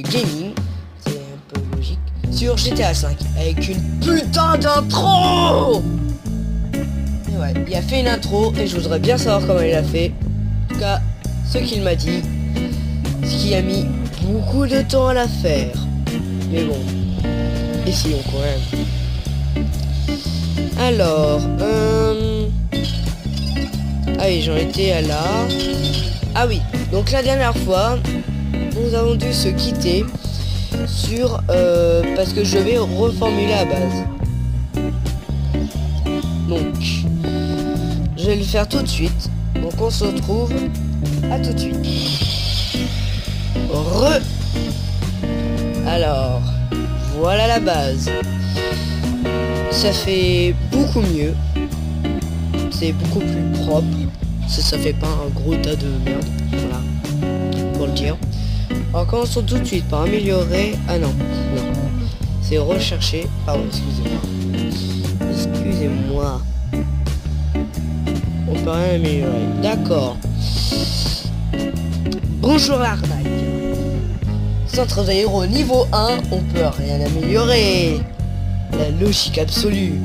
gaming, c'est un peu logique, sur GTA 5 avec une putain d'intro. Et ouais, il a fait une intro et je voudrais bien savoir comment il a fait. En tout cas, ce qu'il m'a dit, ce qui a mis beaucoup de temps à la faire. Mais bon, essayons quand même. Alors, ah oui, j'en étais à là. Ah oui, donc la dernière fois, nous avons dû se quitter sur parce que je vais reformuler à base. Donc, je vais le faire tout de suite. Donc on se retrouve à tout de suite. Alors, voilà la base. Ça fait beaucoup mieux. C'est beaucoup plus propre. Ça fait pas un gros tas de merde. Voilà. Pour le dire. Alors commençons tout de suite par améliorer. Ah non. Non. C'est rechercher. Pardon, excusez-moi. Excusez-moi. On peut rien améliorer. D'accord. Bonjour l'arnaque. Centre d'aéro niveau 1, on peut rien améliorer. La logique absolue.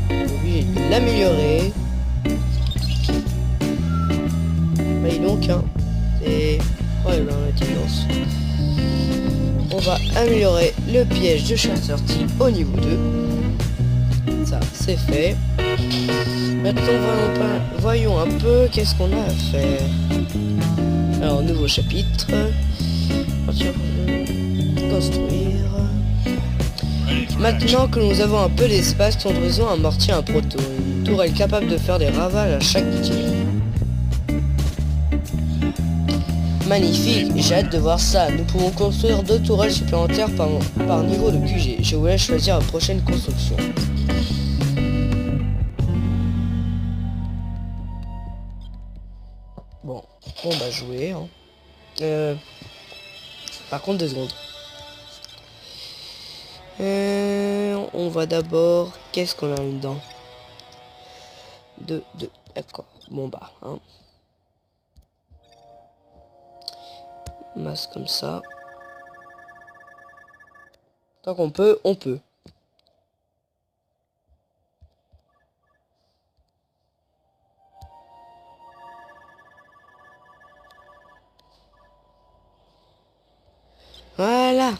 Obligé de l'améliorer. Mais donc, hein, c'est problème l'intelligence. On va améliorer le piège de chasseur type au niveau 2. Ça, c'est fait. Maintenant, voyons un peu qu'est-ce qu'on a à faire. Alors, nouveau chapitre. Construire. Maintenant que nous avons un peu d'espace, construisons un mortier, un proton. Une tourelle capable de faire des ravages à chaque tir. Magnifique, j'ai hâte de voir ça. Nous pouvons construire 2 tourelles supplémentaires par niveau de QG. Je vous laisse choisir la prochaine construction. Bon, on va jouer. Hein. Par contre, 2 secondes. On va d'abord... Qu'est-ce qu'on a dedans? D'accord. Bon bah, hein. Masse comme ça. Tant qu'on peut, on peut. Voilà.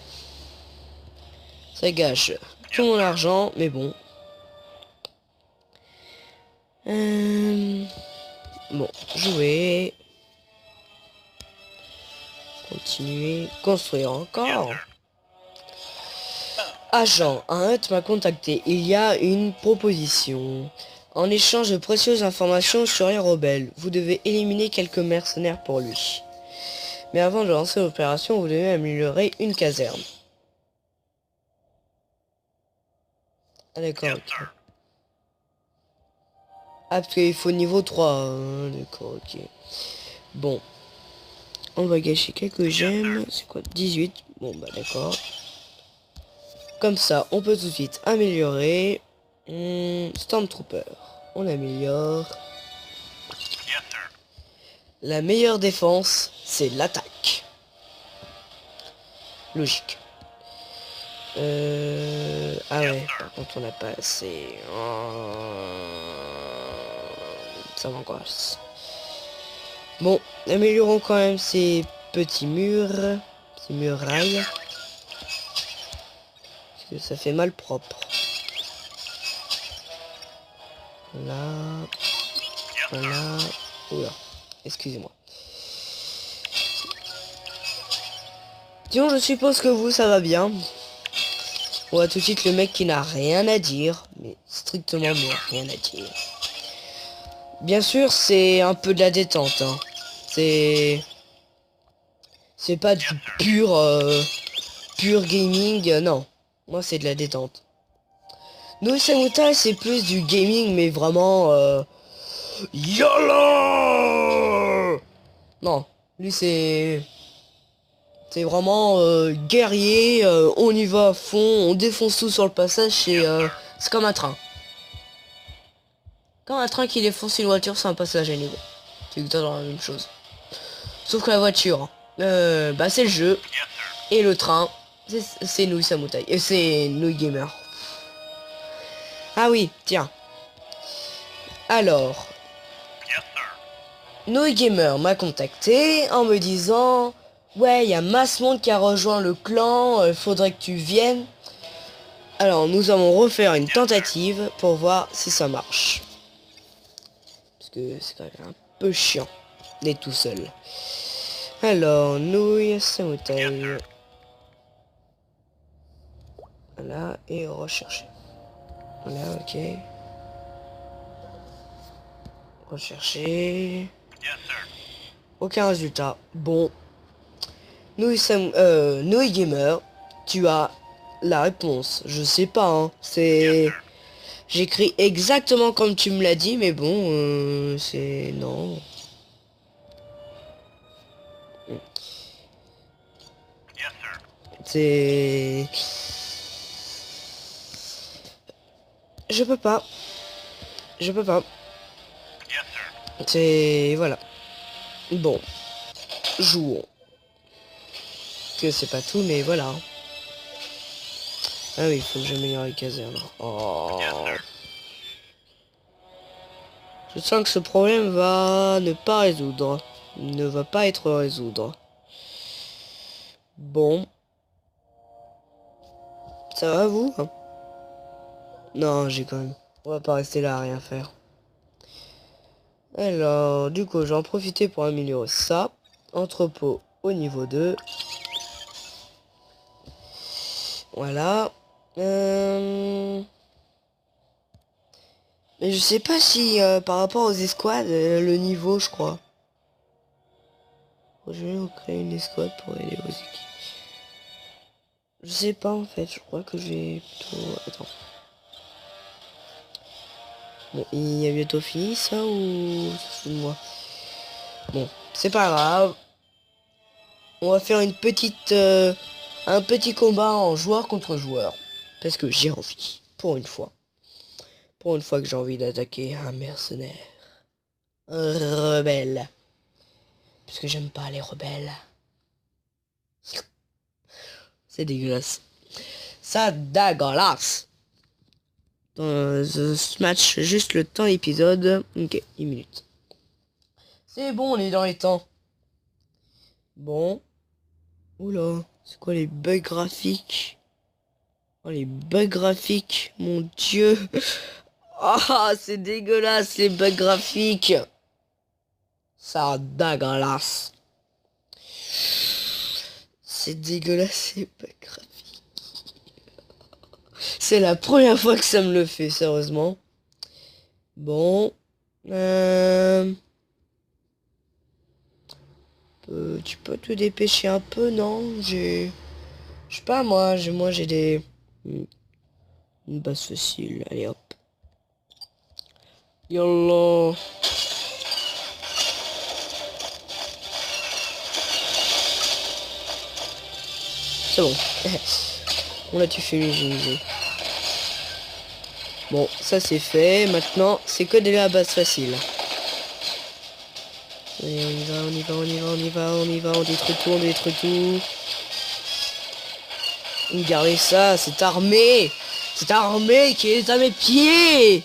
Ça gâche tout mon argent, mais bon. Bon, jouer. Continuer. Construire encore. Agent, un hut m'a contacté. Il y a une proposition. En échange de précieuses informations sur les rebelles, vous devez éliminer quelques mercenaires pour lui. Mais avant de lancer l'opération, vous devez améliorer une caserne. Ah d'accord, ok. Ah parce qu'il faut niveau 3. Hein, d'accord, ok. Bon. On va gâcher quelques gemmes. C'est quoi? 18. Bon bah d'accord. Comme ça, on peut tout de suite améliorer. Stormtrooper. On améliore. La meilleure défense, c'est l'attaque. Logique. Ah ouais, par contre on n'a pas assez. Ça m'angoisse. Bon, améliorons quand même ces petits murs. Ces murailles. Parce que ça fait mal propre. Là. Voilà. Oula. Excusez-moi. Disons, je suppose que vous, ça va bien. On voit tout de suite le mec qui n'a rien à dire. Mais strictement rien à dire. Bien sûr, c'est un peu de la détente. Hein. C'est pas du pur gaming. Non. Moi, c'est de la détente. Nous, Samutai, c'est plus du gaming, mais vraiment... YOLO. Non. Lui, c'est vraiment guerrier. On y va à fond. On défonce tout sur le passage. C'est comme un train. Quand un train qui défonce une voiture, c'est un passage à niveau. C'est exactement la même chose. Sauf que la voiture, bah c'est le jeu. Et le train, c'est Nouille Samoutai. Et c'est Nouille Gamer. Ah oui, tiens. Alors, Nouille Gamer m'a contacté en me disant: ouais, il y a Massemonde qui a rejoint le clan, faudrait que tu viennes. Alors, nous allons refaire une tentative pour voir si ça marche. Parce que c'est quand même un peu chiant d'être tout seul. Alors, Nouille Samoutai. Voilà, et rechercher. Voilà, ok. Rechercher. Aucun résultat. Bon. Nouille Gamer, tu as la réponse. Je sais pas, hein. C'est... J'écris exactement comme tu me l'as dit, mais bon, c'est... Non. C'est... Je peux pas. Je peux pas. C'est... Voilà. Bon. Jouons. Que c'est pas tout, mais voilà. Ah oui, il faut que j'améliore les casernes. Oh. Je sens que ce problème va ne pas résoudre. Ne va pas être résoudre. Bon. Ça va vous? Non, j'ai quand même. On va pas rester là à rien faire. Alors, du coup, j'en profiter pour améliorer ça. Entrepôt au niveau 2. Voilà. Mais je sais pas si par rapport aux escouades, le niveau, je crois. Je vais créer une escouade pour aider aux équipes. Je sais pas en fait, je crois que je vais plutôt... Attends. Bon, il a bientôt fini ça ou... Ça se fout de moi. Bon, c'est pas grave. On va faire une petite... un petit combat en joueur contre joueur. Parce que j'ai envie. Pour une fois. Pour une fois que j'ai envie d'attaquer un mercenaire. Un rebelle. Parce que j'aime pas les rebelles. C'est dégueulasse. Ça dégueulasse. Dans ce match, juste le temps épisode. Ok, 1 minute. C'est bon, on est dans les temps. Bon. Oula, c'est quoi les bugs graphiques? Oh, les bugs graphiques, mon dieu. Ah, c'est dégueulasse les bugs graphiques. Ça dégueulasse. C'est dégueulasse les bugs graphiques. C'est la première fois que ça me le fait, sérieusement. Bon. Tu peux te dépêcher un peu, non? Je sais pas, moi j'ai des... Une base facile, allez hop. Yallah. C'est bon. On l'a tué féminisé. Bon, ça c'est fait. Maintenant, c'est que de la base facile. Allez, on y va, on y va, on y va, on y va, on y va, on détruit tout, on détruit tout. Regardez ça, cette armée qui est à mes pieds.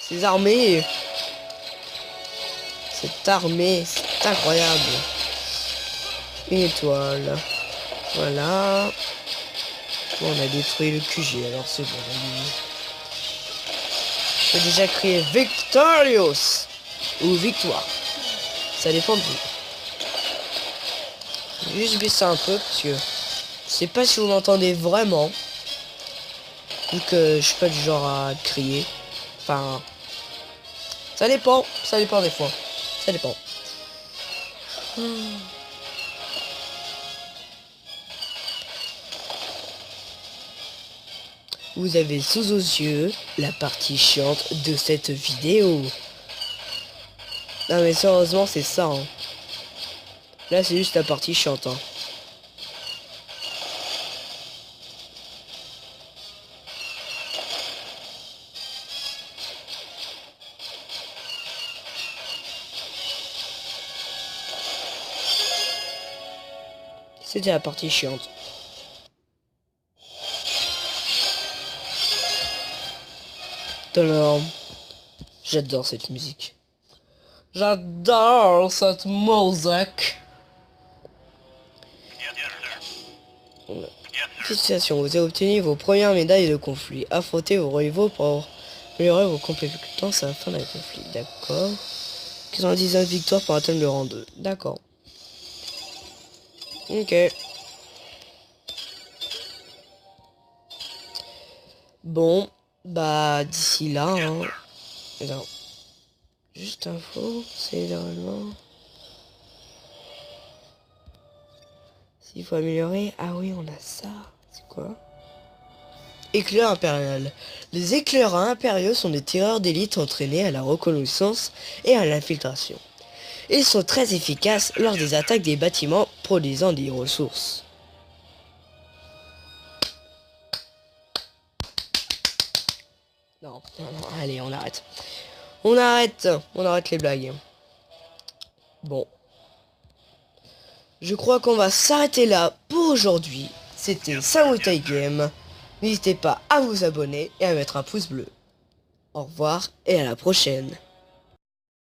Ces armées. Cette armée, c'est incroyable. Une étoile. Voilà. Bon, on a détruit le QG, alors c'est bon. Je peux déjà crier Victorious ou Victoire. Ça dépend de vous. Je vais juste baisser un peu parce que je sais pas si vous m'entendez vraiment. Vu que je suis pas du genre à crier. Enfin, ça dépend des fois. Ça dépend. Vous avez sous vos yeux la partie chiante de cette vidéo. Non mais sérieusement c'est ça. Hein. Là c'est juste la partie chiante. Hein. C'était la partie chiante. Alors, j'adore cette musique. J'adore cette musique. Félicitations, vous avez obtenu vos premières médailles de conflit. Affrontez vos rivaux pour améliorer vos compétences à la fin d'un conflit. D'accord. 99 victoires pour atteindre le rang 2. D'accord. Ok. Bon, bah d'ici là, hein. Alors, juste info, c'est normalement... S'il faut améliorer... Ah oui, on a ça. C'est quoi? Éclairs impérial. Les éclairs impériaux sont des tireurs d'élite entraînés à la reconnaissance et à l'infiltration. Ils sont très efficaces lors des attaques des bâtiments produisant des ressources. Non, allez, on arrête. On arrête les blagues. Bon. Je crois qu'on va s'arrêter là pour aujourd'hui. C'était Samutai Game. N'hésitez pas à vous abonner et à mettre un pouce bleu. Au revoir et à la prochaine.